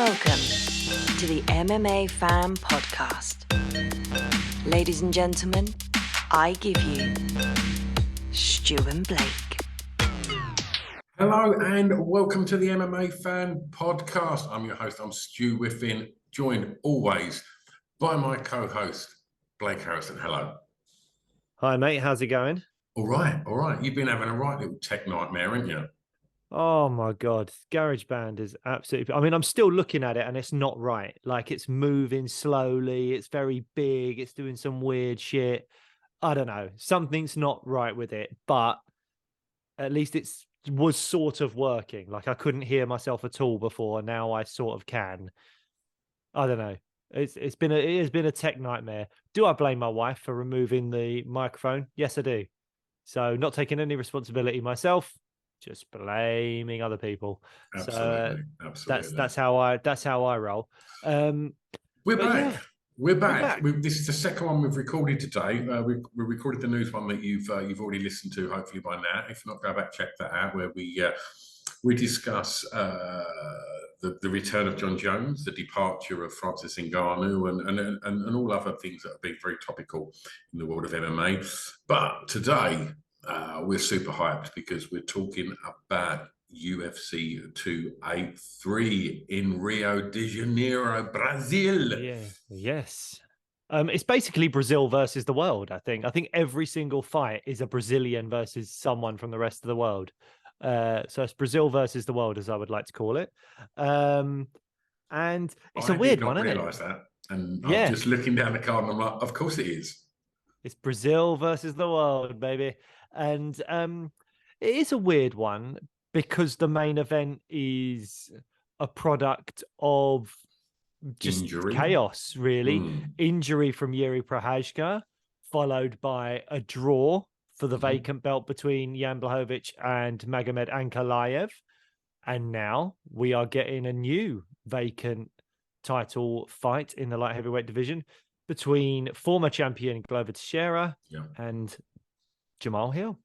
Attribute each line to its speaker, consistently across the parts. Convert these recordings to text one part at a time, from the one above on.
Speaker 1: Welcome to the MMA Fan Podcast. Ladies and gentlemen, I give you Stu and Blake.
Speaker 2: Hello and welcome to the MMA Fan Podcast. I'm your host, I'm Stu Whiffin, joined always by my co-host, Blake Harrison. Hello.
Speaker 3: Hi, mate. How's it going?
Speaker 2: All right. You've been having a right little tech nightmare, haven't you?
Speaker 3: Oh, my God. GarageBand is absolutely... I mean, I'm still looking at it and it's not right. Like, it's moving slowly. It's very big. It's doing some weird shit. I don't know. Something's not right with it, but at least it was sort of working. Like, I couldn't hear myself at all before. Now I sort of can. I don't know. It has been a tech nightmare. Do I blame my wife for removing the microphone? Yes, I do. So not taking any responsibility myself, just blaming other people.
Speaker 2: Absolutely.
Speaker 3: That's how I roll.
Speaker 2: We're back.
Speaker 3: Yeah,
Speaker 2: we're back. This is the second one we've recorded today. We recorded the news one that you've already listened to, hopefully by now. If not, go back, check that out, where we discuss the return of John Jones, the departure of Francis Ngannou, and all other things that have been very topical in the world of MMA. But today, we're super hyped because we're talking about UFC 283 in Rio de Janeiro, Brazil.
Speaker 3: Yeah, yes. It's basically Brazil versus the world, I think. I think every single fight is a Brazilian versus someone from the rest of the world. So it's Brazil versus the world, as I would like to call it. And it's a weird one, isn't it?
Speaker 2: I did not realise that. And
Speaker 3: yeah.
Speaker 2: I'm just looking down the card and I'm like, of course it is.
Speaker 3: It's Brazil versus the world, baby. And it is a weird one because the main event is a product of just
Speaker 2: Injury.
Speaker 3: Chaos, really. Injury from Yuri Prochazka, followed by a draw for the vacant belt between Jan Blachowicz and Magomed Ankalaev. And now we are getting a new vacant title fight in the light heavyweight division between former champion Glover Teixeira and Jamal Hill.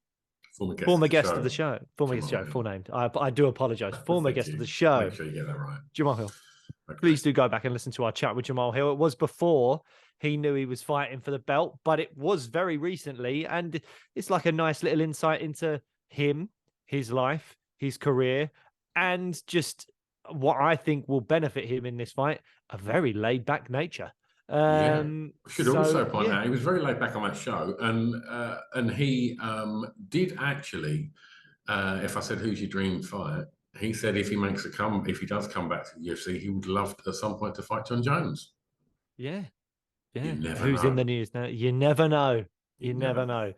Speaker 3: Former guest of the show. Former guest of the show, full name. I do apologise. Former guest of the show.
Speaker 2: Make sure you get that right.
Speaker 3: Jamal Hill.
Speaker 2: Okay.
Speaker 3: Please do go back and listen to our chat with Jamal Hill. It was before he knew he was fighting for the belt, but it was very recently. And it's like a nice little insight into him, his life, his career, and just what I think will benefit him in this fight, a very laid-back nature.
Speaker 2: I should also point out he was very laid back on that show, and he did actually. If I said, "Who's your dream fight?" he said, if he does come back to the UFC, he would love at some point to fight John Jones.
Speaker 3: Yeah.
Speaker 2: Who's
Speaker 3: in the news now? You never know. You never know.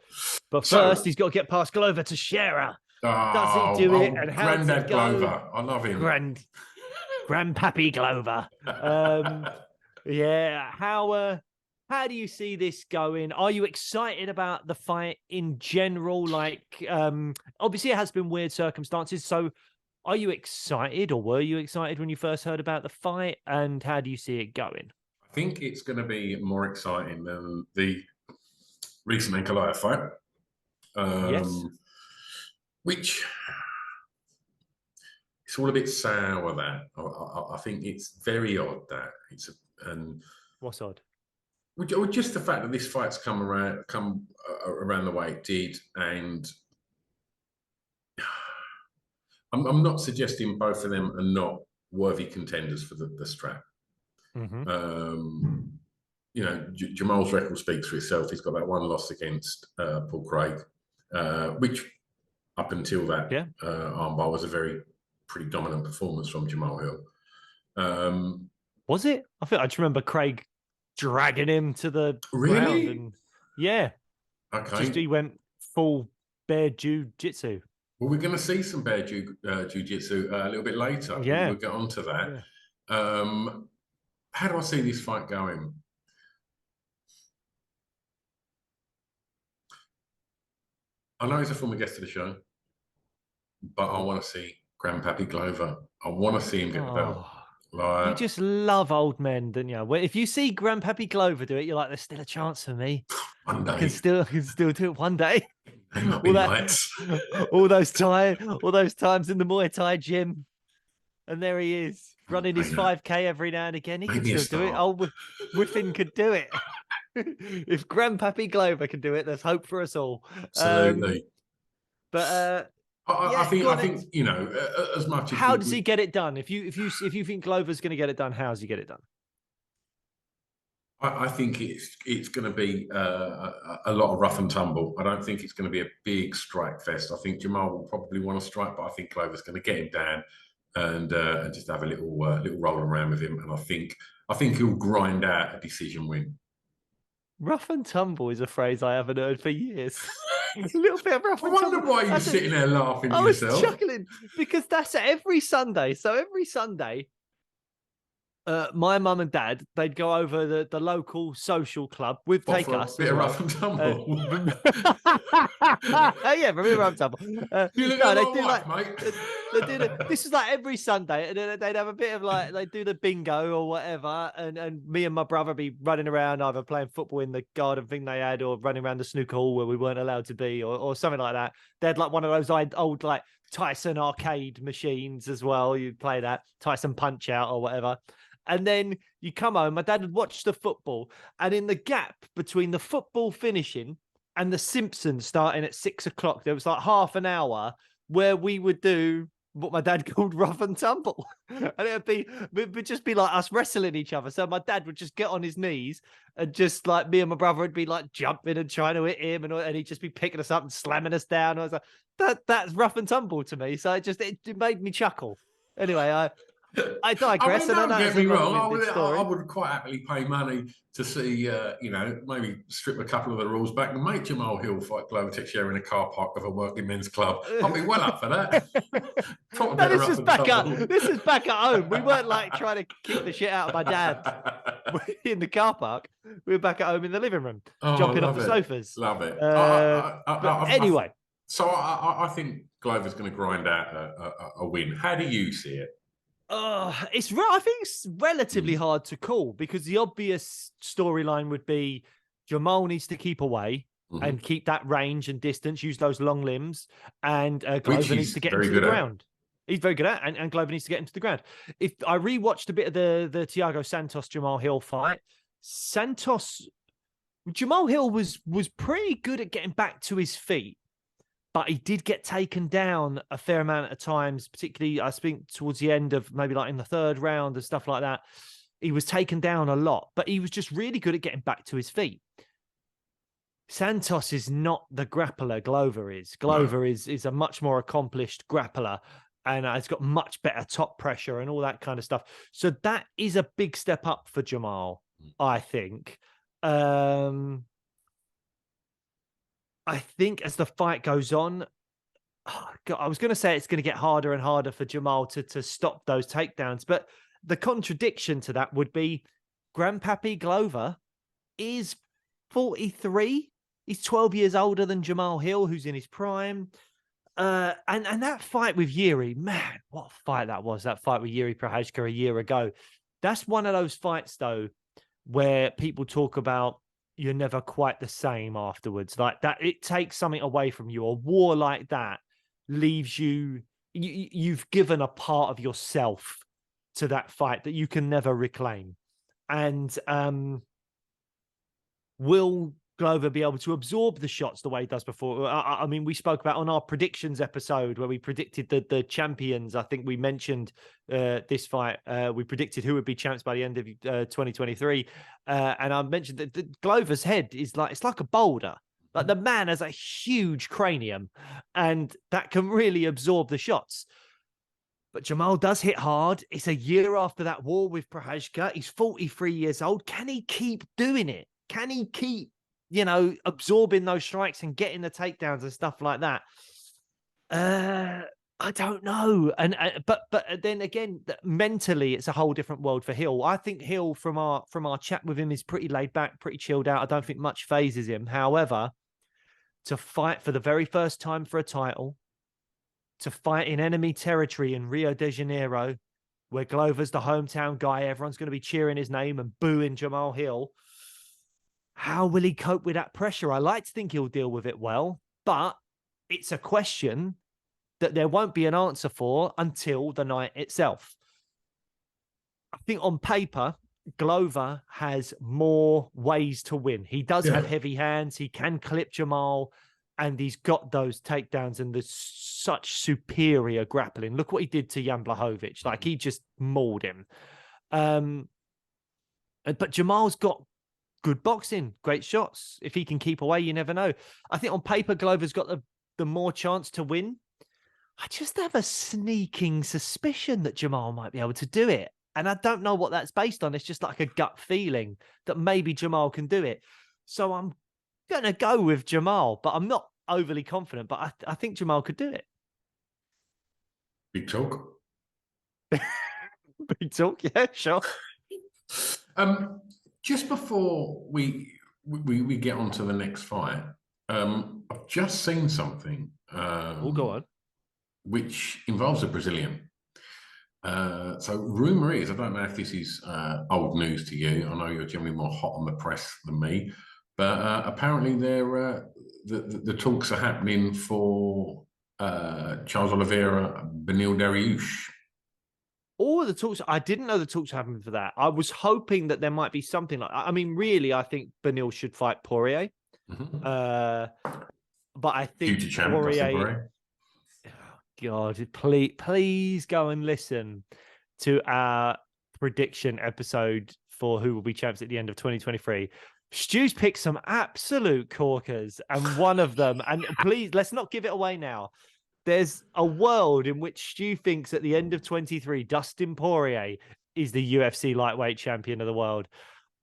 Speaker 3: But first, he's got to get past Glover Teixeira. Does he do it? And how does it go?
Speaker 2: Glover, I love him.
Speaker 3: Grandpappy Glover. How do you see this going? Are you excited about the fight in general? Like, obviously it has been weird circumstances. So are you excited, or were you excited when you first heard about the fight? And how do you see it going?
Speaker 2: I think it's going to be more exciting than the recent Ankalaev fight.
Speaker 3: Yes.
Speaker 2: Which it's all a bit sour. That I think it's very odd that
Speaker 3: what's odd?
Speaker 2: Well, just the fact that this fight's come around the way it did, and I'm not suggesting both of them are not worthy contenders for the strap. Jamal's record speaks for itself. He's got that one loss against Paul Craig, which up until that armbar was a pretty dominant performance from Jamal Hill.
Speaker 3: Was it? I just remember Craig dragging him to the ground. And,
Speaker 2: okay.
Speaker 3: He went full bear jiu-jitsu.
Speaker 2: Well, we're going to see some bear jiu-jitsu a little bit later.
Speaker 3: Yeah.
Speaker 2: We'll get on to that. Yeah. How do I see this fight going? I know he's a former guest of the show, but I want to see Grandpappy Glover. I want to see him get the belt.
Speaker 3: You just love old men, don't you? Well, if you see Grandpappy Glover do it, you're like, there's still a chance for me.
Speaker 2: One day.
Speaker 3: I can still do it one day.
Speaker 2: All
Speaker 3: those times in the Muay Thai gym. And there he is, running his 5K every now and again. He can still do it. Oh, Whiffin could do it. If Grandpappy Glover can do it, there's hope for us all.
Speaker 2: Absolutely.
Speaker 3: I
Speaker 2: think you know, as much as
Speaker 3: how does he get it done? If you think Glover's going to get it done, how does he get it done?
Speaker 2: I think it's going to be a lot of rough and tumble. I don't think it's going to be a big strike fest. I think Jamal will probably want to strike, but I think Glover's going to get him down and just have a little roll around with him. And I think he'll grind out a decision win.
Speaker 3: Rough and tumble is a phrase I haven't heard for years. A little bit of rough and tumble.
Speaker 2: I wonder why you're sitting there laughing at yourself.
Speaker 3: I was chuckling because that's every Sunday. So every Sunday, my mum and dad, they'd go over the local social club with take us.
Speaker 2: A bit of rough and tumble.
Speaker 3: Yeah, for a bit of rough and tumble.
Speaker 2: You look like my wife, mate.
Speaker 3: This is like every Sunday, and then they'd have a bit of like they do the bingo or whatever, and me and my brother be running around either playing football in the garden thing they had, or running around the snooker hall where we weren't allowed to be, or something like that. They had like one of those old like Tyson arcade machines as well. You'd play that Tyson Punch Out or whatever. And then you come home, my dad would watch the football, and in the gap between the football finishing and the Simpsons starting at 6 o'clock, there was like half an hour where we would do what my dad called rough and tumble. And it would just be like us wrestling each other. So my dad would just get on his knees, and just like me and my brother would be like jumping and trying to hit him, and he'd just be picking us up and slamming us down. I was like, that's rough and tumble to me. So it made me chuckle. Anyway, I digress.
Speaker 2: Don't get me wrong. I would quite happily pay money to see, maybe strip a couple of the rules back and make Jamal Hill fight Glover Teixeira in a car park of a working men's club. I'll be well up for that.
Speaker 3: This is back at home. We weren't like trying to kick the shit out of my dad in the car park. We were back at home in the living room, jumping off the sofas.
Speaker 2: Love it.
Speaker 3: Anyway.
Speaker 2: So I think Glover's going to grind out a win. How do you see it?
Speaker 3: I think it's relatively hard to call, because the obvious storyline would be Jamal needs to keep away and keep that range and distance, use those long limbs, and Glover needs to get him to the ground. He's very good at, and Glover needs to get him to the ground. If I rewatched a bit of the Thiago Santos Jamal Hill fight, Jamal Hill was pretty good at getting back to his feet. But he did get taken down a fair amount of times, particularly, I think, towards the end of maybe like in the third round and stuff like that. He was taken down a lot, but he was just really good at getting back to his feet. Santos is not the grappler Glover is. Glover is a much more accomplished grappler, and has got much better top pressure and all that kind of stuff. So that is a big step up for Jamal, I think. I think as the fight goes on, I was going to say it's going to get harder and harder for Jamal to stop those takedowns. But the contradiction to that would be Grandpappy Glover is 43. He's 12 years older than Jamal Hill, who's in his prime. And that fight with Yuri, man, what a fight that was. That fight with Yuri Prochazka a year ago. That's one of those fights, though, where people talk about you're never quite the same afterwards. Like that, it takes something away from you. A war like that leaves you've given a part of yourself to that fight that you can never reclaim. And will Glover be able to absorb the shots the way he does before? I mean, we spoke about on our predictions episode where we predicted the champions. I think we mentioned this fight. We predicted who would be champs by the end of 2023. And I mentioned that Glover's head is it's like a boulder. Like the man has a huge cranium, and that can really absorb the shots. But Jamal does hit hard. It's a year after that war with Prochazka. He's 43 years old. Can he keep doing it? Can he keep absorbing those strikes and getting the takedowns and stuff like that? I don't know. But then again, mentally, it's a whole different world for Hill. I think Hill, from our chat with him, is pretty laid back, pretty chilled out. I don't think much phases him. However, to fight for the very first time for a title, to fight in enemy territory in Rio de Janeiro, where Glover's the hometown guy, everyone's going to be cheering his name and booing Jamal Hill. How will he cope with that pressure? I like to think he'll deal with it well, but it's a question that there won't be an answer for until the night itself. I think on paper, Glover has more ways to win. He does have heavy hands. He can clip Jamal, and he's got those takedowns and there's such superior grappling. Look what he did to Jan Blachowicz. Like, he just mauled him. But Jamal's got good boxing, great shots. If he can keep away, you never know. I think on paper, Glover's got the more chance to win. I just have a sneaking suspicion that Jamal might be able to do it. And I don't know what that's based on. It's just like a gut feeling that maybe Jamal can do it. So I'm going to go with Jamal, but I'm not overly confident. But I think Jamal could do it.
Speaker 2: Big talk.
Speaker 3: Big talk, yeah, sure.
Speaker 2: Just before we get on to the next fight, I've just seen something.
Speaker 3: We'll go on.
Speaker 2: Which involves a Brazilian. So rumour is, I don't know if this is old news to you. I know you're generally more hot on the press than me, but apparently the talks are happening for Charles Oliveira, Beneil Dariush.
Speaker 3: All the talks, I didn't know the talks were happening for that. I was hoping that there might be something like, I mean, really, I think Beneil should fight Poirier.
Speaker 2: Mm-hmm.
Speaker 3: But I think
Speaker 2: Future champ, Poirier.
Speaker 3: God, please go and listen to our prediction episode for who will be champs at the end of 2023. Stu's picked some absolute corkers, and one of them, and please, let's not give it away now. There's a world in which Stu thinks at the end of 23, Dustin Poirier is the UFC lightweight champion of the world.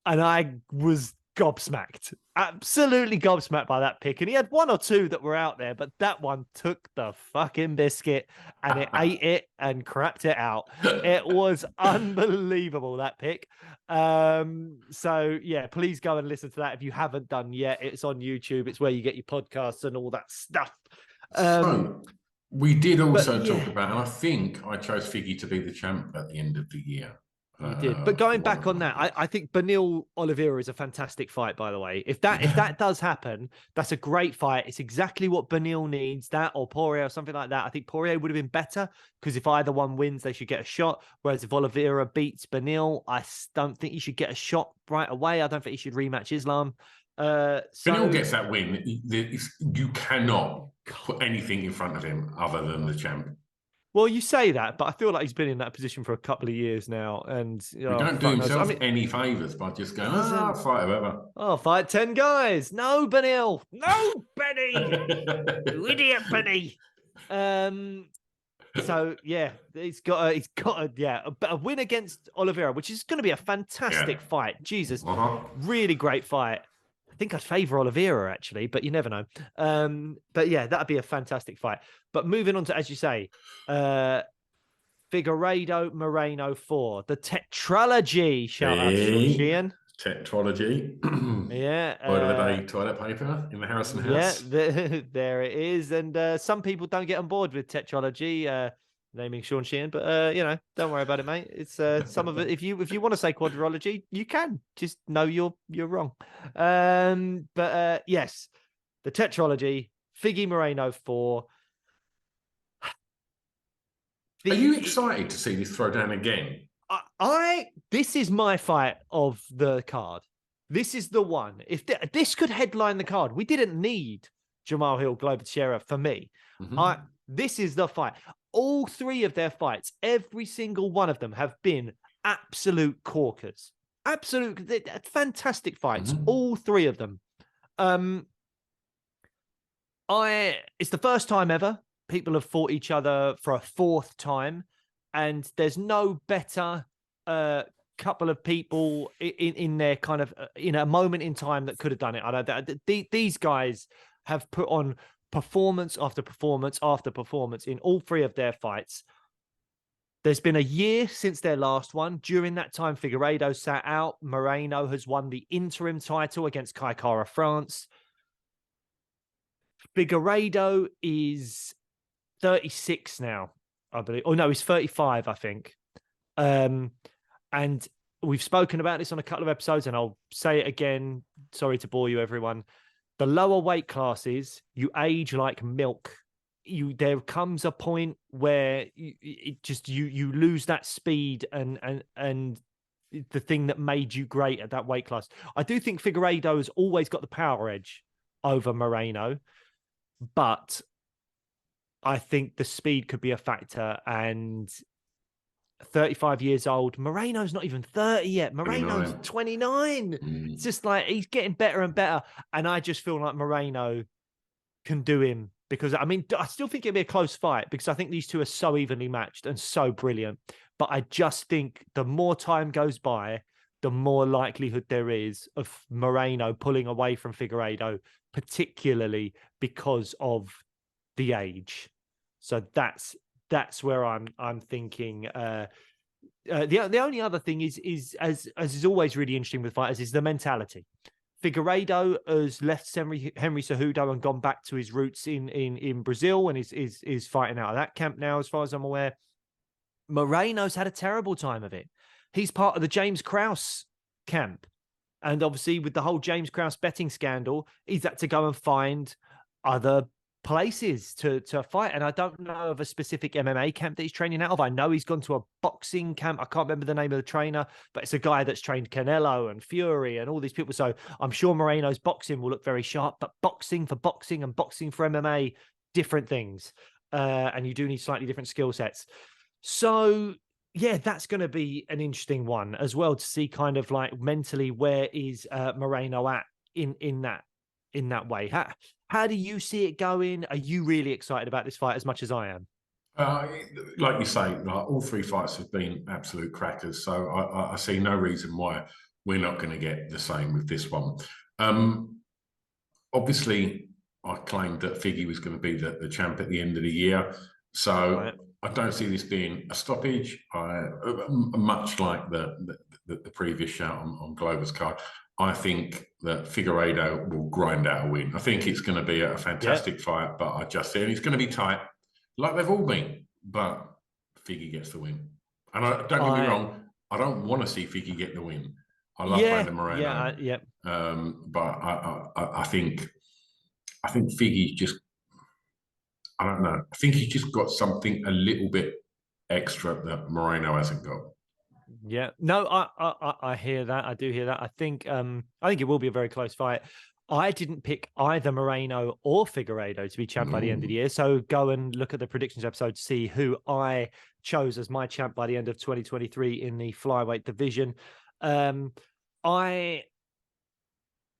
Speaker 3: And I was gobsmacked, absolutely gobsmacked by that pick. And he had one or two that were out there, but that one took the fucking biscuit and it ate it and crapped it out. It was unbelievable, that pick. So yeah, please go and listen to that if you haven't done yet. It's on YouTube. It's where you get your podcasts and all that stuff.
Speaker 2: So we did also talk about, and I think I chose Figgy to be the champ at the end of the year.
Speaker 3: You did. But going back on that, I think Beneil Oliveira is a fantastic fight, by the way. If that does happen, that's a great fight. It's exactly what Beneil needs, that or Poirier or something like that. I think Poirier would have been better because if either one wins, they should get a shot. Whereas if Oliveira beats Beneil, I don't think he should get a shot right away. I don't think he should rematch Islam.
Speaker 2: Beneil gets that win. You cannot put anything in front of him other than the champ.
Speaker 3: Well, you say that, but I feel like he's been in that position for a couple of years now. And
Speaker 2: he don't do himself any favours by just going, fight whoever.
Speaker 3: Oh, fight 10 guys. No, Beneil. No, Benny. You idiot, Benny. So yeah, he's got a win against Oliveira, which is going to be a fantastic fight. Jesus, really great fight. I think I'd favour Oliveira actually, but you never know. But yeah, that'd be a fantastic fight. But moving on to, as you say, Figueiredo Moreno 4, the tetralogy. Shout out to Sheehan.
Speaker 2: Tetralogy.
Speaker 3: Yeah.
Speaker 2: Word of the day, toilet paper in the Harrison house.
Speaker 3: Yeah, there it is. And some people don't get on board with tetralogy, naming Sean Sheehan, but don't worry about it, mate. It's some of it. If you want to say quadrology, you can. Just know you're wrong. But yes, the tetralogy, Figgy Moreno 4.
Speaker 2: Are you excited to see this throwdown again?
Speaker 3: This is my fight of the card. This is the one. If this could headline the card, we didn't need Jamal Hill, Glover Teixeira for me. Mm-hmm. This is the fight. All three of their fights, every single one of them have been absolute corkers. Absolute, fantastic fights. Mm-hmm. All three of them. It's the first time ever people have fought each other for a fourth time, and there's no better couple of people in their kind of in a moment in time that could have done it. These guys have put on performance after performance after performance in all three of their fights. There's been a year since their last one. During that time, Figueiredo sat out. Moreno has won the interim title against Kai Kara France. Figueiredo is 36 now, I believe. Oh, no, he's 35, I think. And we've spoken about this on a couple of episodes, and I'll say it again. Sorry to bore you, everyone. The lower weight classes, you age like milk. there comes a point where you lose that speed and the thing that made you great at that weight class. I do think Figueiredo has always got the power edge over Moreno, but I think the speed could be a factor. And 35 years old, Moreno's not even 30 yet. Moreno's 29. It's just like he's getting better and better. And I just feel like Moreno can do him, because I mean, I still think it'll be a close fight because I think these two are so evenly matched and so brilliant. But I just think the more time goes by, the more likelihood there is of Moreno pulling away from Figueiredo, particularly because of the age. So that's where I'm thinking. The only other thing is as is always really interesting with fighters is the mentality. Figueiredo has left Henry Cejudo and gone back to his roots in Brazil and is fighting out of that camp now, as far as I'm aware. Moreno's had a terrible time of it. He's part of the James Krause camp. And obviously with the whole James Krause betting scandal, he's had to go and find other places to fight. And I don't know of a specific MMA camp that he's training out of. I know he's gone to a boxing camp. I can't remember the name of the trainer, but it's a guy that's trained Canelo and Fury and all these people. So I'm sure Moreno's boxing will look very sharp, but boxing for boxing and boxing for MMA, different things. And you do need slightly different skill sets. So yeah, that's going to be an interesting one as well, to see kind of like mentally where is Moreno at in that way. How do you see it going? Are you really excited about this fight as much as I am?
Speaker 2: Like you say, all three fights have been absolute crackers. So I see no reason why we're not going to get the same with this one. Obviously, I claimed that Figgy was going to be the champ at the end of the year. So right. I don't see this being a stoppage. Much like the previous shout on Glover's card, I think that Figueiredo will grind out a win. I think it's going to be a fantastic fight, but I just think it's going to be tight, like they've all been. But Figgy gets the win. And don't get me wrong, I don't want to see Figgy get the win. I love Brandon Moreno. But I think Figgy's just, I don't know. I think he's just got something a little bit extra that Moreno hasn't got.
Speaker 3: Yeah, no, I hear that. I do hear that. I think it will be a very close fight. I didn't pick either Moreno or Figueiredo to be champ by the end of the year. So go and look at the predictions episode to see who I chose as my champ by the end of 2023 in the flyweight division.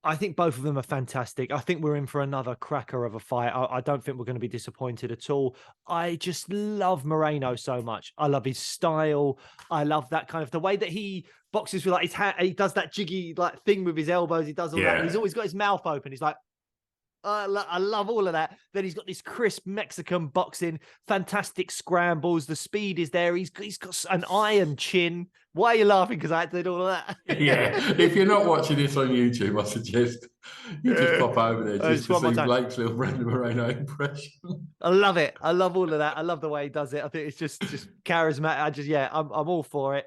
Speaker 3: I think both of them are fantastic. I think we're in for another cracker of a fight. I don't think we're going to be disappointed at all. I just love Moreno so much. I love his style. I love that kind of the way that he boxes with like his hand. He does that jiggy like thing with his elbows. He does all that. And he's always got his mouth open. He's like, I love all of that. Then he's got this crisp Mexican boxing, fantastic scrambles. The speed is there. He's got an iron chin. Why are you laughing? Because I did all of that.
Speaker 2: Yeah. If you're not watching this on YouTube, I suggest you just pop over there just to see Blake's little Brandon Moreno impression.
Speaker 3: I love it. I love all of that. I love the way he does it. I think it's just charismatic. I'm all for it.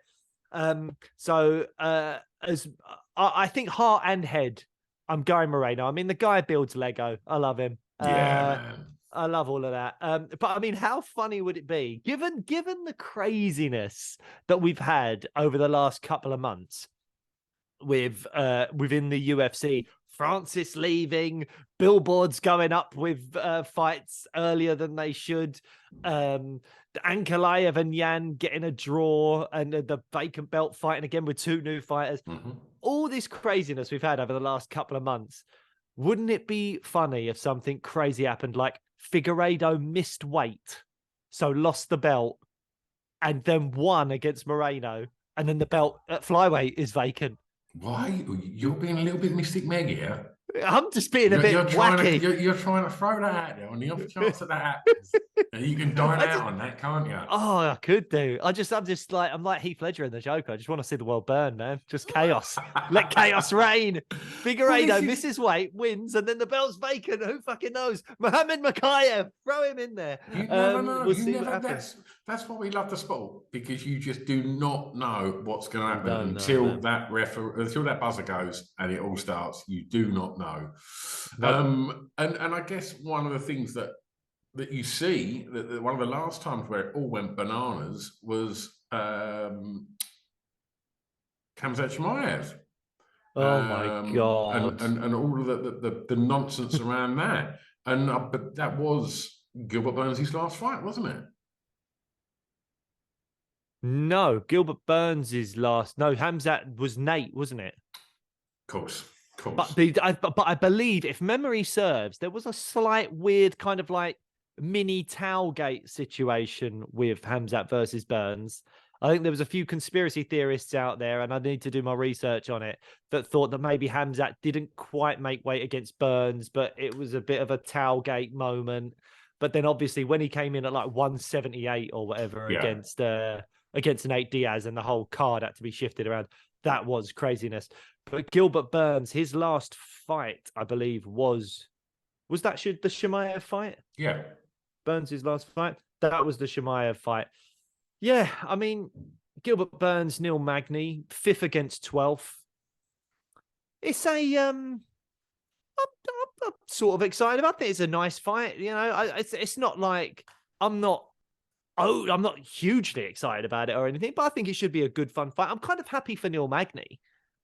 Speaker 3: So as I think heart and head, I'm going Moreno. I mean, the guy builds Lego. I love him.
Speaker 2: Man.
Speaker 3: I love all of that. But I mean, how funny would it be, given the craziness that we've had over the last couple of months with within the UFC, Francis leaving, billboards going up with fights earlier than they should, Ankalaev and Yan getting a draw, and the vacant belt fighting again with two new fighters. All this craziness we've had over the last couple of months. Wouldn't it be funny if something crazy happened, like Figueiredo missed weight, so lost the belt, and then won against Moreno, and then the belt at flyweight is vacant?
Speaker 2: Why? You're being a little bit Mystic Meg here.
Speaker 3: I'm just being a bit wacky.
Speaker 2: You're trying to throw that out there on the off chance that happens. And you can dine out on that, can't you?
Speaker 3: Oh, I could do. I'm like Heath Ledger in The Joker. I just want to see the world burn, man. Just chaos. Let chaos reign. Figueiredo misses weight, wins, and then the belt's vacant. Who fucking knows? Muhammad Makayev, throw him in there. We'll see what happens.
Speaker 2: That's why we love the sport, because you just do not know what's going to happen until that buzzer goes and it all starts. You do not know. And I guess one of the things that that you see that one of the last times where it all went bananas was Khamzat Chimaev.
Speaker 3: Oh my God.
Speaker 2: And all of the nonsense around that. And but that was Gilbert Burns' last fight, wasn't it?
Speaker 3: No, Gilbert Burns' last. No, Khamzat was Nate, wasn't it?
Speaker 2: Of course.
Speaker 3: But I believe, if memory serves, there was a slight weird kind of like mini Towgate situation with Khamzat versus Burns. I think there was a few conspiracy theorists out there, and I need to do my research on it, that thought that maybe Khamzat didn't quite make weight against Burns, but it was a bit of a Towgate moment. But then obviously when he came in at like 178 or whatever against Nate Diaz, and the whole card had to be shifted around, that was craziness. But Gilbert Burns, his last fight, I believe, was that the Chimaev fight?
Speaker 2: Yeah.
Speaker 3: Burns' last fight? That was the Chimaev fight. Yeah, I mean, Gilbert Burns, Neil Magny, 5th against 12th. It's I'm sort of excited about it. It's a nice fight. You know, it's not like I'm not hugely excited about it or anything, but I think it should be a good, fun fight. I'm kind of happy for Neil Magny.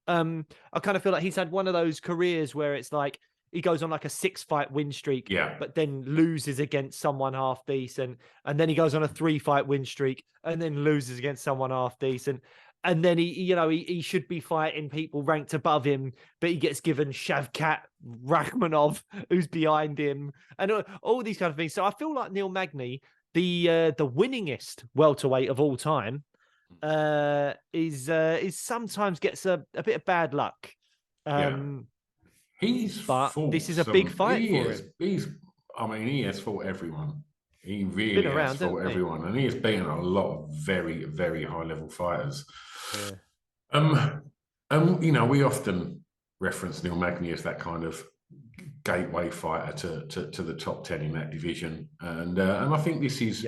Speaker 3: I kind of feel like he's had one of those careers where it's like he goes on like a 6-fight win streak, but then loses against someone half decent, and then he goes on a 3-fight win streak and then loses against someone half decent, and then he should be fighting people ranked above him, but he gets given Shavkat Rakhmonov, who's behind him, and all these kind of things. So I feel like Neil Magny, the winningest welterweight of all time, is sometimes gets a bit of bad luck. This is a big fight for him.
Speaker 2: He has fought everyone. He really has fought everyone, and he has beaten a lot of very, very high level fighters. Yeah. We often reference Neil Magny as that kind of gateway fighter to the top 10 in that division, and I think this is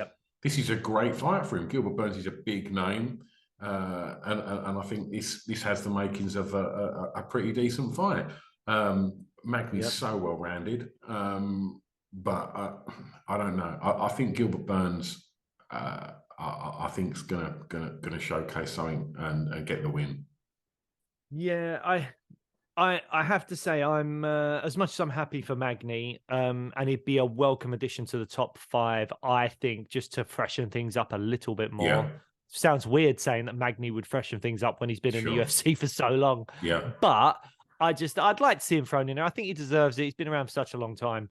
Speaker 2: a great fight for him. Gilbert Burns is a big name, and I think this has the makings of a pretty decent fight. Magny's so well rounded, but I don't know. I think Gilbert Burns, I think is gonna showcase something and get the win.
Speaker 3: Yeah, I have to say, I'm as much as I'm happy for Magny, and it'd be a welcome addition to the top 5. I think, just to freshen things up a little bit more.
Speaker 2: Yeah.
Speaker 3: Sounds weird saying that Magny would freshen things up when he's been in the UFC for so long.
Speaker 2: Yeah,
Speaker 3: but I'd like to see him thrown in there. I think he deserves it. He's been around for such a long time.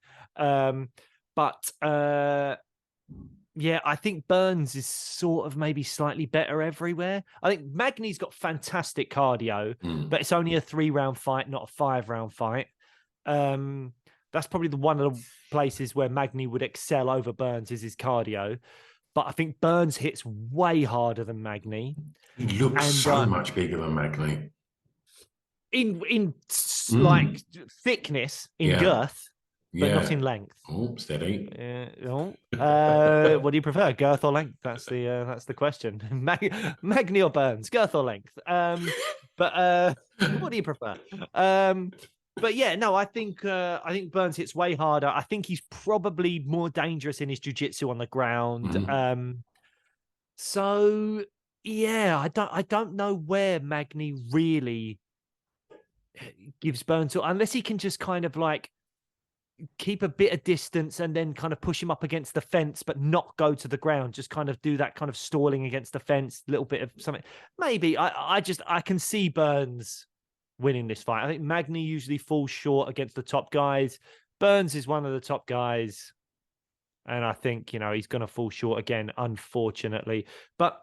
Speaker 3: Yeah, I think Burns is sort of maybe slightly better everywhere. I think Magny's got fantastic cardio, but it's only a 3-round fight, not a 5-round fight. That's probably one of the places where Magny would excel over Burns, is his cardio. But I think Burns hits way harder than Magny.
Speaker 2: He looks so much bigger than Magny.
Speaker 3: In like thickness, in girth, but not in length.
Speaker 2: Oh, steady.
Speaker 3: What do you prefer, girth or length? That's the question. Magny or Burns, girth or length? But what do you prefer? But yeah, no, I think Burns hits way harder. I think he's probably more dangerous in his jiu-jitsu on the ground. So yeah, I don't know where Magny really gives Burns, unless he can just kind of like keep a bit of distance and then kind of push him up against the fence, but not go to the ground. Just kind of do that kind of stalling against the fence, a little bit of something. Maybe I can see Burns winning this fight. I think Magny usually falls short against the top guys. Burns is one of the top guys, and I think he's going to fall short again, unfortunately. But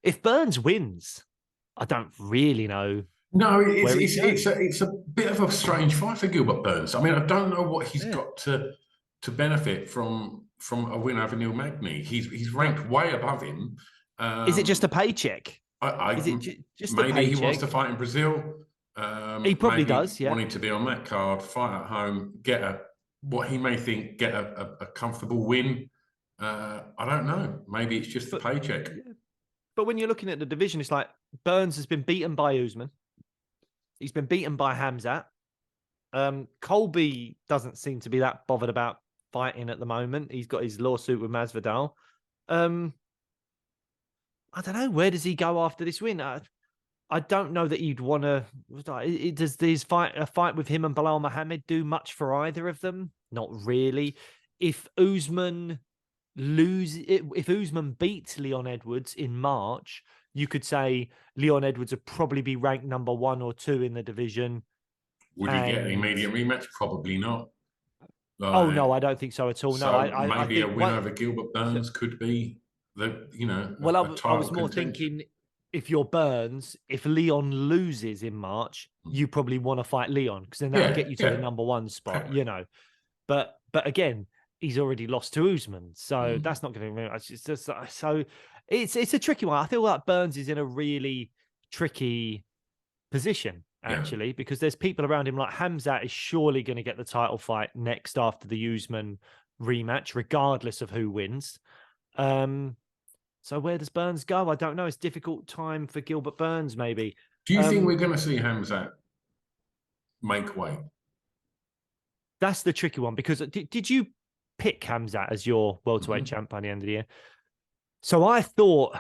Speaker 3: if Burns wins, I don't really know.
Speaker 2: No, it's a bit of a strange fight for Gilbert Burns. I mean, I don't know what he's got to benefit from a win over Neil Magny. He's ranked way above him.
Speaker 3: Is it just a paycheck?
Speaker 2: Is it just maybe he wants to fight in Brazil?
Speaker 3: He probably does. Yeah,
Speaker 2: wanting to be on that card, fight at home, get what he may think get a comfortable win. I don't know. Maybe it's just the paycheck.
Speaker 3: But when you're looking at the division, it's like Burns has been beaten by Usman. He's been beaten by Khamzat. Colby doesn't seem to be that bothered about fighting at the moment. He's got his lawsuit with Masvidal. I don't know. Where does he go after this win? I don't know that you'd want to. Does this a fight with him and Bilal Muhammad do much for either of them? Not really. If Usman beats Leon Edwards in March, you could say Leon Edwards would probably be ranked number 1 or 2 in the division.
Speaker 2: Would he get an immediate rematch? Probably not.
Speaker 3: Oh no, I don't think so at all.
Speaker 2: So
Speaker 3: No, I
Speaker 2: maybe
Speaker 3: think
Speaker 2: a win over Gilbert Burns could be
Speaker 3: Well, I was more thinking, if you're Burns, if Leon loses in March, you probably want to fight Leon, because then that'll get you to the number 1 spot, But again, he's already lost to Usman, so that's not going to. It's just so it's a tricky one. I feel like Burns is in a really tricky position actually, because there's people around him. Like Khamzat is surely going to get the title fight next after the Usman rematch, regardless of who wins. So where does Burns go? I don't know. It's a difficult time for Gilbert Burns, maybe.
Speaker 2: Do you think we're going to see Khamzat make weight?
Speaker 3: That's the tricky one, because did you pick Khamzat as your welterweight champ by the end of the year? So I thought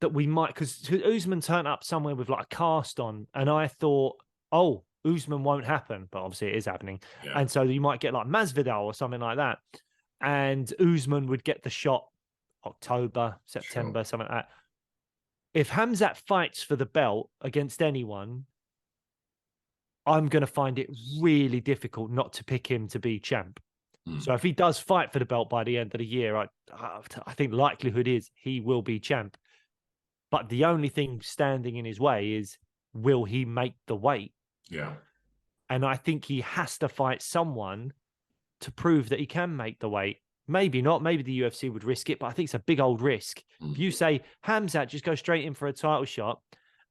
Speaker 3: that we might, because Usman turned up somewhere with like a cast on, and I thought, oh, Usman won't happen, but obviously it is happening. Yeah. And so you might get like Masvidal or something like that, and Usman would get the shot October, September, something like that. If Khamzat fights for the belt against anyone, I'm going to find it really difficult not to pick him to be champ. So if he does fight for the belt by the end of the year, I think likelihood is he will be champ. But the only thing standing in his way is, will he make the weight?
Speaker 2: Yeah.
Speaker 3: And I think he has to fight someone to prove that he can make the weight. Maybe not. Maybe the UFC would risk it, but I think it's a big old risk. If you say Khamzat just go straight in for a title shot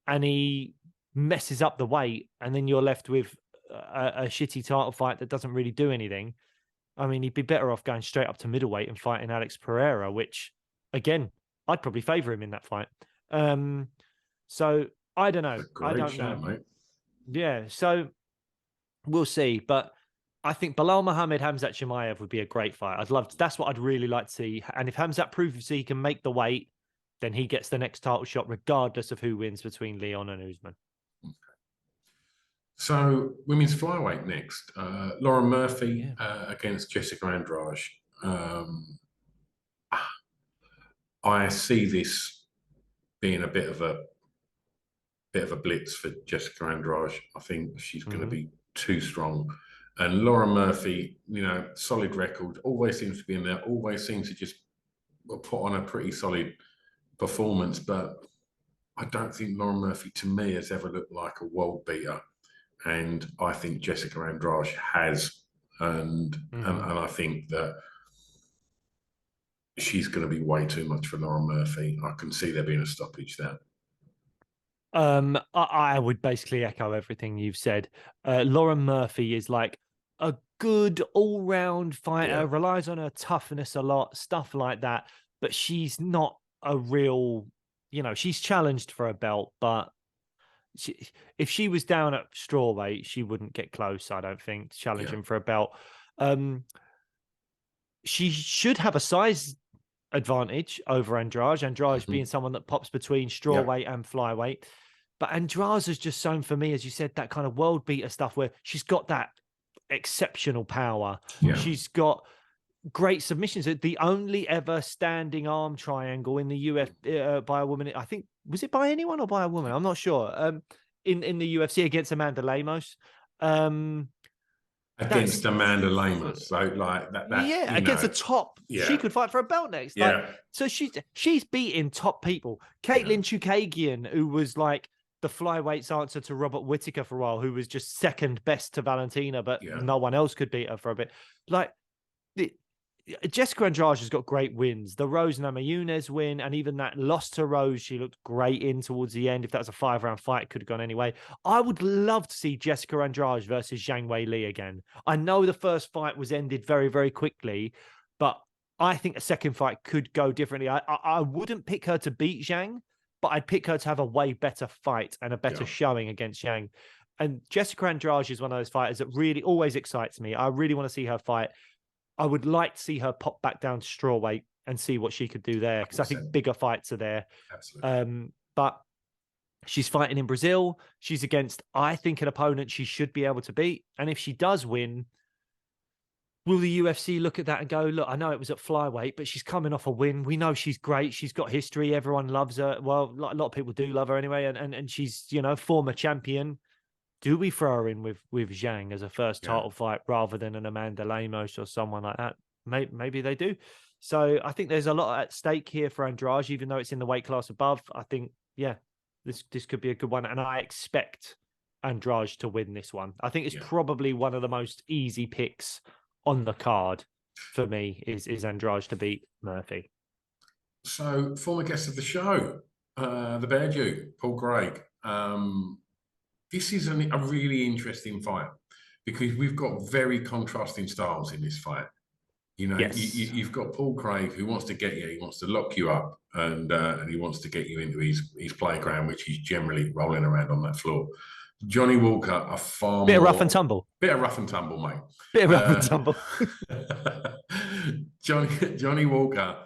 Speaker 3: and he messes up the weight, and then you're left with a shitty title fight that doesn't really do anything. I mean, he'd be better off going straight up to middleweight and fighting Alex Pereira, which, again, I'd probably favour him in that fight. So I don't know. I don't know, mate. Yeah, so we'll see. But I think Bilal Muhammad, Khamzat Chimaev would be a great fight. That's what I'd really like to see. And if Khamzat proves he can make the weight, then he gets the next title shot, regardless of who wins between Leon and Usman.
Speaker 2: Okay. So women's flyweight next. Lauren Murphy against Jessica Andrade. I see this being a bit of a blitz for Jessica Andrade. I think she's going to be too strong. And Lauren Murphy, solid record, always seems to be in there, always seems to just put on a pretty solid performance. But I don't think Lauren Murphy, to me, has ever looked like a world beater. And I think Jessica Andrade has. And I think that she's going to be way too much for Lauren Murphy. I can see there being a stoppage there.
Speaker 3: I would basically echo everything you've said. Lauren Murphy is like a good all-round fighter, relies on her toughness a lot, stuff like that. But she's not a real, she's challenged for a belt, but if she was down at strawweight, she wouldn't get close, I don't think, challenging for a belt. She should have a size advantage over Andrade. Andrade being someone that pops between strawweight and flyweight. But Andrade has just shown for me, as you said, that kind of world beater stuff where she's got that exceptional power. Yeah. She's got great submissions. The only ever standing arm triangle in the UFC by a woman, I think, was it by anyone or by a woman? I'm not sure. In the UFC against Amanda Lemos.
Speaker 2: Against Amanda Lemos, so like that.
Speaker 3: Against a top, she could fight for a belt next. So she's beating top people. Caitlin Chukagian, who was like the flyweights answer to Robert Whittaker for a while, who was just second best to Valentina, but no one else could beat her for a bit. Like Jessica Andrade has got great wins. The Rose Namajunas win, and even that loss to Rose, she looked great in towards the end. If that was a 5-round fight, it could have gone anyway. I would love to see Jessica Andrade versus Zhang Weili again. I know the first fight was ended very, very quickly, but I think a second fight could go differently. I wouldn't pick her to beat Zhang, but I'd pick her to have a way better fight and a better showing against Zhang. And Jessica Andrade is one of those fighters that really always excites me. I really want to see her fight. I would like to see her pop back down to strawweight and see what she could do there, because I think bigger fights are there.
Speaker 2: Absolutely.
Speaker 3: But she's fighting in Brazil. She's against, I think, an opponent she should be able to beat. And if she does win, will the UFC look at that and go, look, I know it was at flyweight, but she's coming off a win. We know she's great. She's got history. Everyone loves her. Well, a lot of people do love her anyway. And she's, former champion. Do we throw her in with Zhang as a first title fight rather than an Amanda Lemos or someone like that? Maybe they do. So I think there's a lot at stake here for Andrade, even though it's in the weight class above. I think, this could be a good one. And I expect Andrade to win this one. I think it's probably one of the most easy picks on the card for me is Andrade to beat Murphy.
Speaker 2: So, former guest of the show, the Bear Jew, Paul Craig. This is a really interesting fight because we've got very contrasting styles in this fight. You've got Paul Craig, who wants to get you, he wants to lock you up, and he wants to get you into his playground, which he's generally rolling around on that floor. Johnny Walker, a far
Speaker 3: bit
Speaker 2: more...
Speaker 3: of rough and tumble.
Speaker 2: Bit of rough and tumble, mate.
Speaker 3: Bit of rough and tumble.
Speaker 2: Johnny Walker,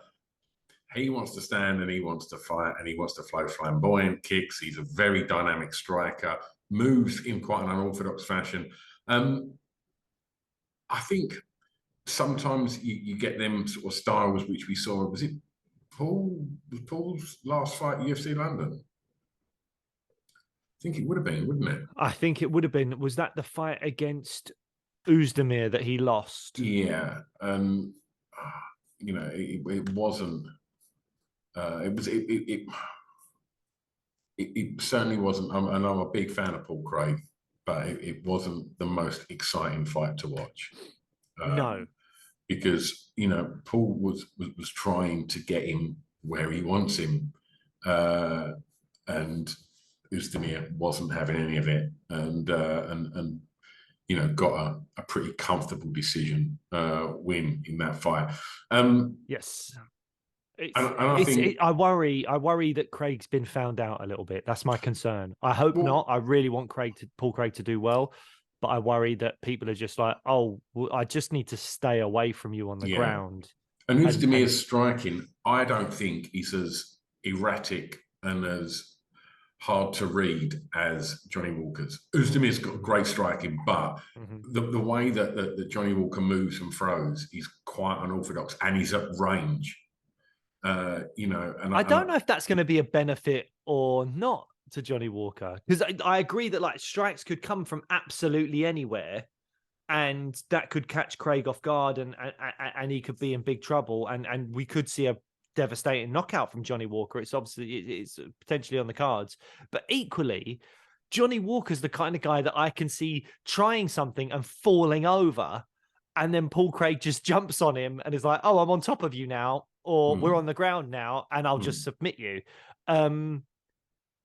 Speaker 2: he wants to stand and he wants to fight and he wants to flow flamboyant kicks. He's a very dynamic striker, moves in quite an unorthodox fashion. I think sometimes you get them sort of styles which we saw. Was Paul's last fight UFC London? I think it would have been, wouldn't it?
Speaker 3: I think it would have been. Was that the fight against Oezdemir that he lost?
Speaker 2: Yeah. It wasn't. It certainly wasn't. I'm a big fan of Paul Craig, but it wasn't the most exciting fight to watch.
Speaker 3: No,
Speaker 2: because Paul was trying to get him where he wants him, and Oezdemir wasn't having any of it, and got a pretty comfortable decision win in that fight.
Speaker 3: Yes.
Speaker 2: I
Speaker 3: worry that Craig's been found out a little bit. That's my concern. I hope not. I really want Paul Craig to do well, but I worry that people are just like, oh, well, I just need to stay away from you on the ground.
Speaker 2: And Oezdemir's striking, I don't think is as erratic and as hard to read as Johnny Walker's. Oezdemir's got great striking, but the way that Johnny Walker moves and throws is quite unorthodox, and he's at range. And
Speaker 3: I don't know if that's going to be a benefit or not to Johnny Walker, because I agree that like strikes could come from absolutely anywhere, and that could catch Craig off guard, and he could be in big trouble, and we could see a devastating knockout from Johnny Walker. It's obviously it's potentially on the cards, but equally, Johnny Walker's the kind of guy that I can see trying something and falling over, and then Paul Craig just jumps on him and is like, "Oh, I'm on top of you now." Or we're on the ground now, and I'll just submit you.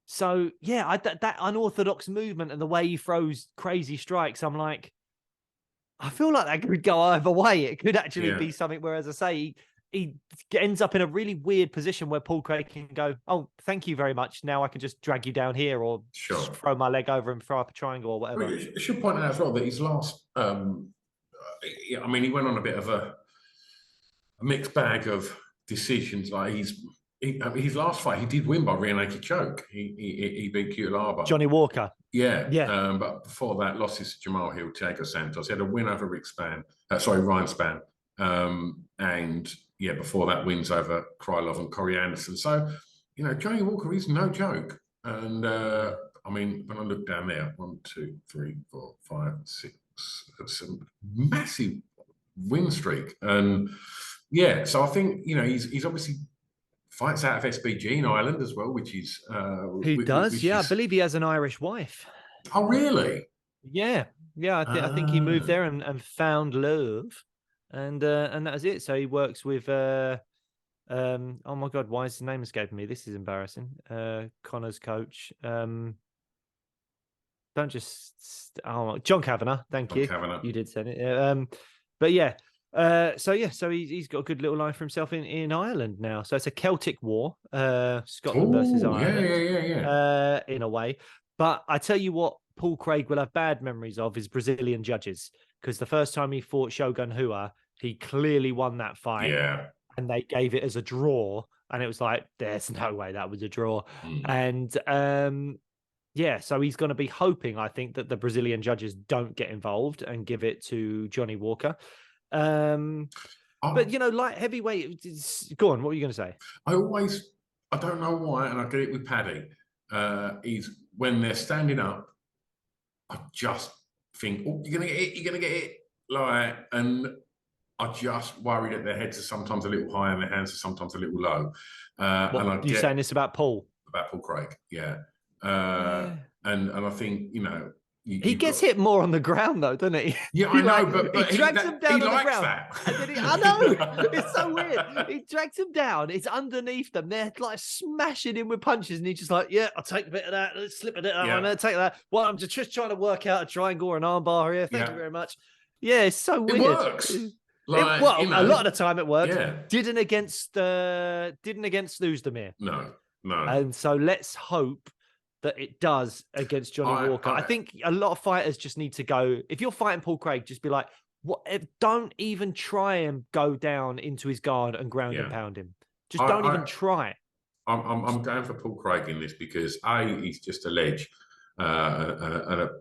Speaker 3: So yeah, that unorthodox movement and the way he throws crazy strikes, I'm like, I feel like that could go either way. It could actually be something where, as I say, he ends up in a really weird position where Paul Craig can go, "Oh, thank you very much. Now I can just drag you down here, or throw my leg over and throw up a triangle or whatever."
Speaker 2: I should point out as well that his last, he went on a bit of a mixed bag of decisions. Like his last fight, he did win by rear naked choke. He beat Cutelaba.
Speaker 3: Johnny Walker.
Speaker 2: Yeah. But before that, losses to Jamal Hill, Thiago Santos. He had a win over Ryan Spann. And before that, wins over Krylov and Corey Anderson. So, Johnny Walker is no joke. And when I look down there, 1, 2, 3, 4, 5, 6, that's a massive win streak. And so I think he's obviously fights out of SBG in Ireland as well, which is
Speaker 3: he does. I believe he has an Irish wife.
Speaker 2: Oh, really?
Speaker 3: Yeah. I think he moved there and found love, and that was it. So he works with oh my God, why is his name escaping me? This is embarrassing. Connor's coach. Don't just John Kavanagh. Thank you. Kavanagh. You did say it. But yeah. So he's got a good little life for himself in Ireland now. So it's a Celtic war, Scotland versus Ireland, in a way. But I tell you what, Paul Craig will have bad memories of is Brazilian judges, because the first time he fought Shogun Rua, he clearly won that fight.
Speaker 2: Yeah.
Speaker 3: And they gave it as a draw. And it was like, there's no way that was a draw.
Speaker 2: Mm.
Speaker 3: And yeah, so he's going to be hoping, I think, that the Brazilian judges don't get involved and give it to Johnny Walker. But, light heavyweight, go on, what were you going to say?
Speaker 2: I don't know why, and I get it with Paddy, when they're standing up, I just think, oh, you're going to get it. And I just worry that their heads are sometimes a little high and their hands are sometimes a little low.
Speaker 3: You're saying this about Paul?
Speaker 2: About Paul Craig, yeah. And I think,
Speaker 3: he gets hit more on the ground, though, doesn't he?
Speaker 2: Yeah, I know, but
Speaker 3: he drags him down on the ground.
Speaker 2: That.
Speaker 3: I know, it's so weird. He drags him down. It's underneath them. They're like smashing him with punches, and he's just like, "Yeah, I'll take a bit of that. Let's slip a bit. I'm gonna take that. Well, I'm just trying to work out a triangle or an armbar here. Thank you very much." Yeah, it's so weird.
Speaker 2: It works.
Speaker 3: A lot of the time it worked.
Speaker 2: Yeah.
Speaker 3: Didn't against Newsdemir.
Speaker 2: No.
Speaker 3: And so let's hope that it does against Johnny Walker. I think a lot of fighters just need to go. If you're fighting Paul Craig, just be like, "What? Don't even try and go down into his guard and ground and pound him. Just don't even try."
Speaker 2: I'm going for Paul Craig in this because he's just a ledge, and a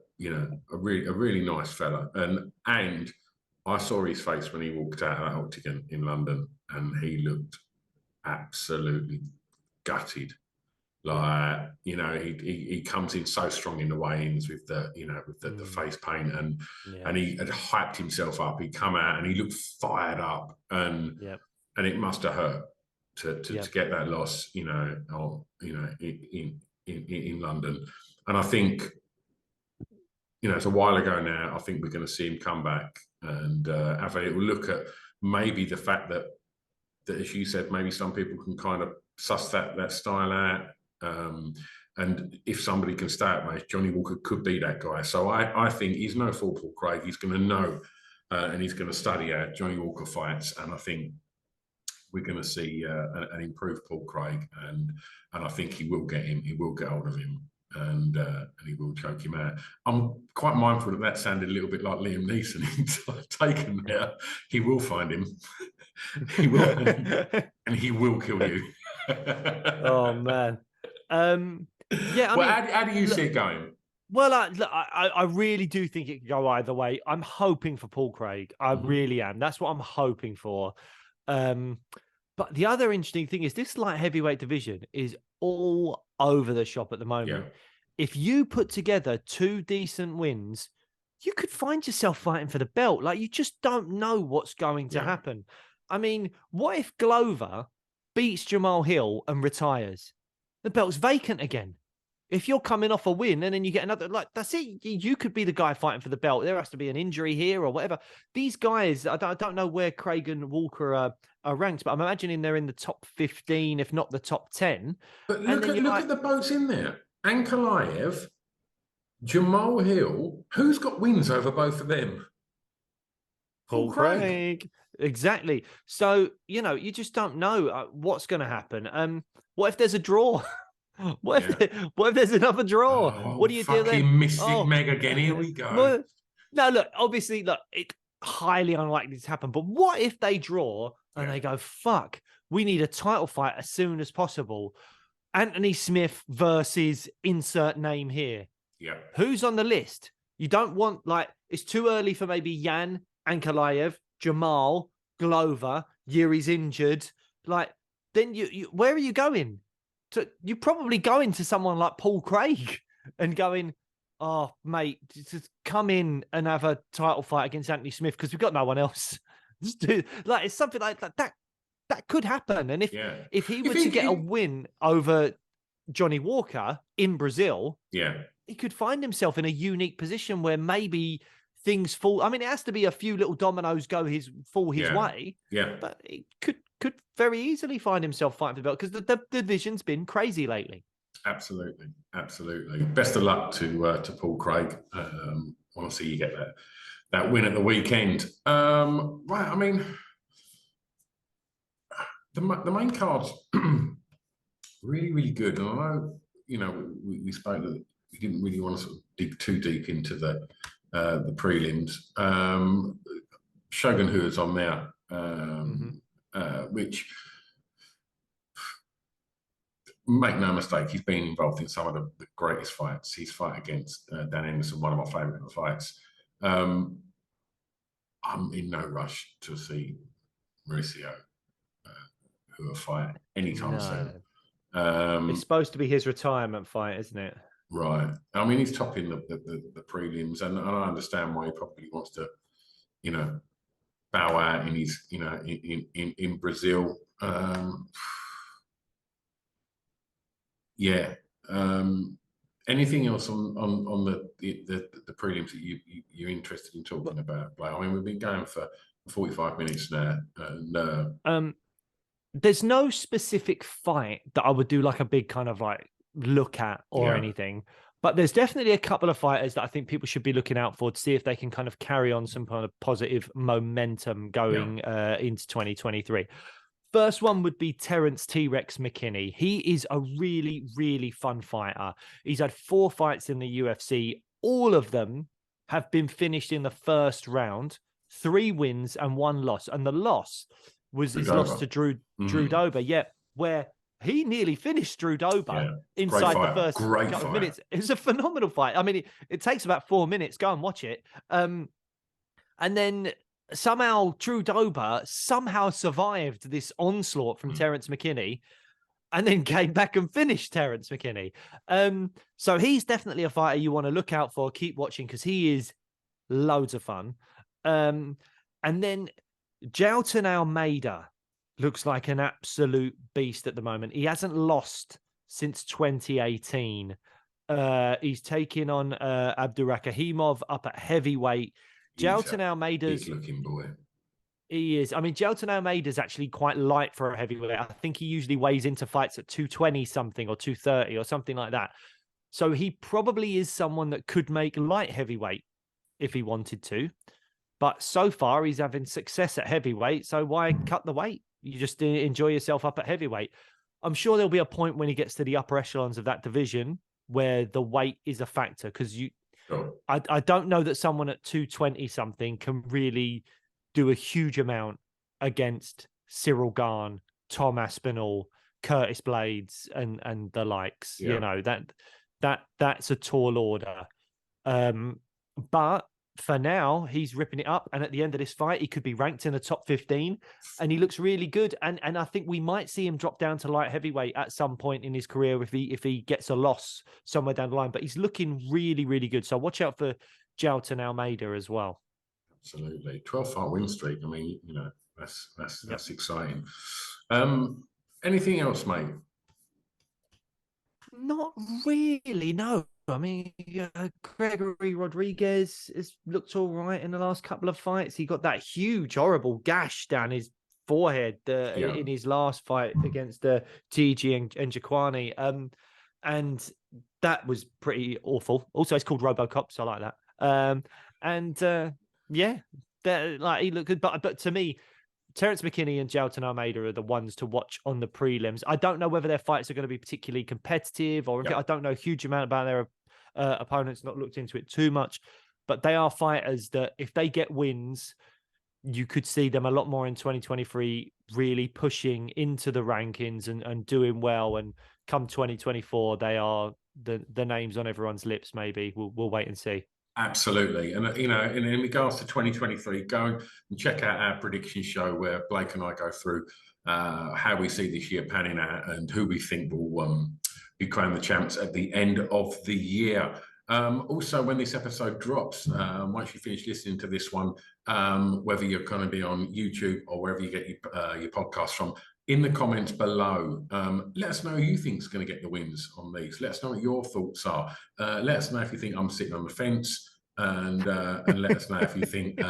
Speaker 2: really nice fella, and I saw his face when he walked out of that octagon in London, and he looked absolutely gutted. Like, he comes in so strong in the weigh-ins with the face paint, and he had hyped himself up. He'd come out and he looked fired up, and it must have hurt to get that loss, in London. And I think, it's a while ago now. I think we're going to see him come back and have a little look at maybe the fact that as you said, maybe some people can kind of suss that style out. And if somebody can stay at base, Johnny Walker could be that guy. So I think he's no fool, Paul Craig. He's going to know and he's going to study out Johnny Walker fights. And I think we're going to see an improved Paul Craig. And I think he will get him. He will get hold of him. And he will choke him out. I'm quite mindful that sounded a little bit like Liam Neeson in Taken there. He will find him. He will, and he will kill you.
Speaker 3: Oh man. How
Speaker 2: do you see it going?
Speaker 3: Well, I really do think it could go either way. I'm hoping for Paul Craig. I really am. That's what I'm hoping for. But the other interesting thing is this light heavyweight division is all over the shop at the moment.
Speaker 2: Yeah.
Speaker 3: If you put together 2 decent wins, you could find yourself fighting for the belt. Like, you just don't know what's going to happen. I mean, what if Glover beats Jamal Hill and retires? The belt's vacant again. If you're coming off a win and then you get another, that's it. You could be the guy fighting for the belt. There has to be an injury here or whatever. These guys, I don't know where Craig and Walker are ranked, but I'm imagining they're in the top 15, if not the top 10.
Speaker 2: But look at the boats in there. Ankalaev, Jamal Hill. Who's got wins over both of them?
Speaker 3: Paul Craig. Exactly. So, you just don't know what's going to happen. What if there's a draw? What if there's another draw? What do you do then?
Speaker 2: Mystic Meg again. Here we go.
Speaker 3: Well, no, look, obviously, it's highly unlikely to happen. But what if they draw and they go, fuck, we need a title fight as soon as possible? Anthony Smith versus insert name here.
Speaker 2: Yeah.
Speaker 3: Who's on the list? You don't want, it's too early for maybe Jan, Ankalaev, Jamal, Glover, Yuri's injured. Then you where are you going? You're probably going to someone like Paul Craig and going, "Oh, mate, just come in and have a title fight against Anthony Smith because we've got no one else." It's something like that. That could happen. And if he were to get a win over Johnny Walker in Brazil, he could find himself in a unique position where maybe things fall. I mean, it has to be a few little dominoes fall his way.
Speaker 2: Yeah.
Speaker 3: But he could very easily find himself fighting for the belt because the division's been crazy lately.
Speaker 2: Absolutely. Best of luck to Paul Craig. I want to see you get that win at the weekend. Right. I mean, the main card's really, really good. And I know, we spoke that we didn't really want to sort of dig too deep into the prelims. Shogun Hu is on there, which, make no mistake, he's been involved in some of the greatest fights. His fight against Dan Anderson, one of my favourite fights. I'm in no rush to see Mauricio Hu fight anytime soon.
Speaker 3: It's supposed to be his retirement fight, isn't it?
Speaker 2: Right. I mean, he's topping the prelims, and I understand why he probably wants to, bow out in his, in Brazil. Yeah. Anything else on the prelims that you're interested in talking about, Blake? I mean, we've been going for 45 minutes now, and
Speaker 3: there's no specific fight that I would do like a big kind of like look at or anything, but there's definitely a couple of fighters that I think people should be looking out for to see if they can kind of carry on some kind of positive momentum going into 2023. First one would be Terence T-Rex McKinney. He is a really, really fun fighter. He's had 4 fights in the UFC. All of them have been finished in the first round, 3 wins and 1 loss. And the loss was his loss to Drew Dober, where he nearly finished Drew Dober inside the first couple of minutes. It was a phenomenal fight. I mean, it takes about 4 minutes. Go and watch it. And then somehow Drew Dober survived this onslaught from Terence McKinney and then came back and finished Terence McKinney. So he's definitely a fighter you want to look out for, keep watching, because he is loads of fun. And then Jailton Almeida looks like an absolute beast at the moment. He hasn't lost since 2018. He's taking on Abdurakhimov up at heavyweight. Jailton Almeida's
Speaker 2: looking boy.
Speaker 3: He is. I mean, Jailton Almeida's actually quite light for a heavyweight. I think he usually weighs into fights at 220 something or 230 or something like that. So he probably is someone that could make light heavyweight if he wanted to. But so far, he's having success at heavyweight. So why cut the weight? You just enjoy yourself up at heavyweight. I'm sure there'll be a point when he gets to the upper echelons of that division where the weight is a factor, because I don't know that someone at 220 something can really do a huge amount against Cyril Gane, Tom Aspinall, Curtis Blades, and the likes. You know, that's a tall order. But for now, he's ripping it up. And at the end of this fight, he could be ranked in the top 15. And he looks really good. And I think we might see him drop down to light heavyweight at some point in his career if he gets a loss somewhere down the line. But he's looking really, really good. So watch out for Jailton Almeida as well.
Speaker 2: Absolutely. 12-fight win streak. I mean, you know, that's exciting. Anything else, mate?
Speaker 3: Not really, no. I mean, Gregory Rodriguez has looked all right in the last couple of fights. He got that huge, horrible gash down his forehead in his last fight against TG and Jaquani. And that was pretty awful. Also, it's called RoboCop, so I like that. He looked good. But to me, Terence McKinney and Jailton Almeida are the ones to watch on the prelims. I don't know whether their fights are going to be particularly competitive, or I don't know a huge amount about their opponents, not looked into it too much, but they are fighters that if they get wins, you could see them a lot more in 2023, really pushing into the rankings and doing well. And come 2024, they are the names on everyone's lips, maybe. We'll wait and see.
Speaker 2: Absolutely. And, you know, in regards to 2023, go and check out our prediction show where Blake and I go through how we see this year panning out and who we think will be crowned the champs at the end of the year. Also, when this episode drops, once you finish listening to this one, whether you're going to be on YouTube or wherever you get your podcast from, in the comments below, let us know who you think is going to get the wins on these. Let us know what your thoughts are. Let us know if you think I'm sitting on the fence, and let us know if you think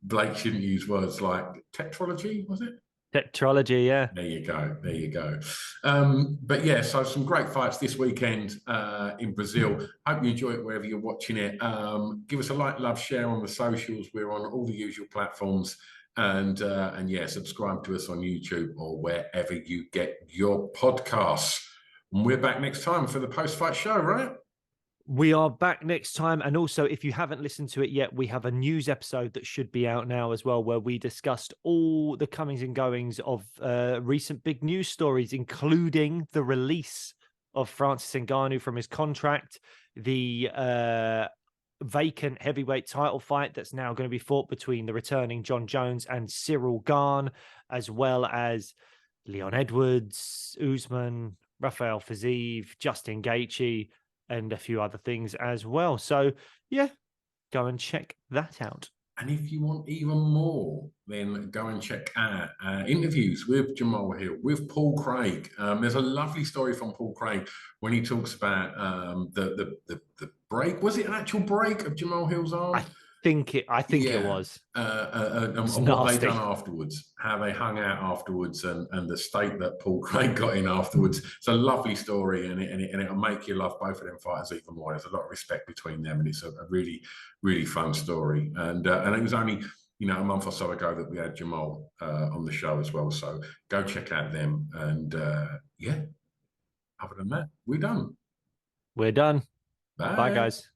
Speaker 2: Blake shouldn't use words like tetralogy, was it?
Speaker 3: Tetralogy, yeah.
Speaker 2: There you go. But yeah, so some great fights this weekend in Brazil. Hope you enjoy it wherever you're watching it. Give us a like, love, share on the socials. We're on all the usual platforms. And subscribe to us on YouTube or wherever you get your podcasts. And we're back next time for the post-fight show, right?
Speaker 3: We are back next time. And also, if you haven't listened to it yet, we have a news episode that should be out now as well, where we discussed all the comings and goings of recent big news stories, including the release of Francis Ngannou from his contract, the vacant heavyweight title fight that's now going to be fought between the returning John Jones and Cyril Gane, as well as Leon Edwards, Usman, Rafael Fiziev, Justin Gaethje, and a few other things as well. So, yeah, go and check that out.
Speaker 2: And if you want even more, then go and check out interviews with Jamal Hill, with Paul Craig. There's a lovely story from Paul Craig when he talks about the break. Was it an actual break of Jamal Hill's arm?
Speaker 3: I think it was.
Speaker 2: And what they done afterwards, how they hung out afterwards, and the state that Paul Craig got in afterwards. It's a lovely story, and it'll make you love both of them fighters even more. There's a lot of respect between them, and it's a really, really fun story. And it was only a month or so ago that we had Jamal on the show as well. So go check out them. And other than that, we're done.
Speaker 3: We're done.
Speaker 2: Bye,
Speaker 3: Bye guys.